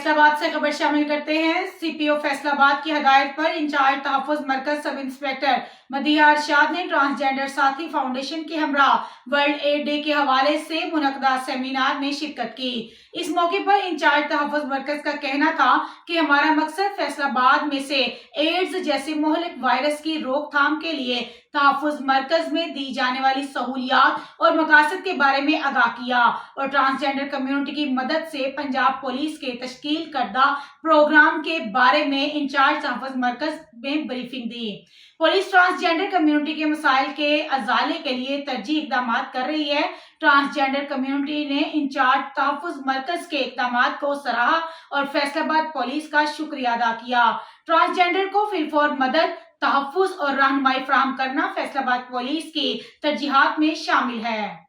फैसलाबाद से खबर शामिल करते हैं। सीपीओ फैसलाबाद की हदायत पर इंचार्ज तहफ़्फ़ुज़ मरकज सब इंस्पेक्टर मदीहा अरशाद ने ट्रांसजेंडर साथी फाउंडेशन के हमरा वर्ल्ड एड डे के हवाले से मुनक़दा सेमिनार में शिरकत की। इस मौके पर इंचार्ज तहफ़्फ़ुज़ मरकज का कहना था कि हमारा मकसद फैसलाबाद में से एड्स जैसे मुहलिक वायरस की रोकथाम के लिए तहफ़्फ़ुज़ मरकज में दी जाने वाली सहूलियात और मकासद के बारे में आगाह किया और ट्रांसजेंडर कम्युनिटी की मदद से पंजाब पुलिस के तश्कील करदा प्रोग्राम के बारे में इंचार्ज तहफ़्फ़ुज़ मरकज में ब्रीफिंग दी। पुलिस ट्रांसजेंडर कम्युनिटी के मसाइल के अजाले के लिए तरजीही इक़दाम कर रही है। ट्रांसजेंडर कम्युनिटी ने इंचार्ज तहफ़्फ़ुज़ मरकज के इक़दाम को सराहा और फैसलाबाद पुलिस का शुक्रिया अदा किया। ट्रांसजेंडर को फिलफौर मदद, तहफ़्फ़ुज़ और रहनुमाई फराहम करना फैसलाबाद पुलिस की तरजीहात में शामिल है।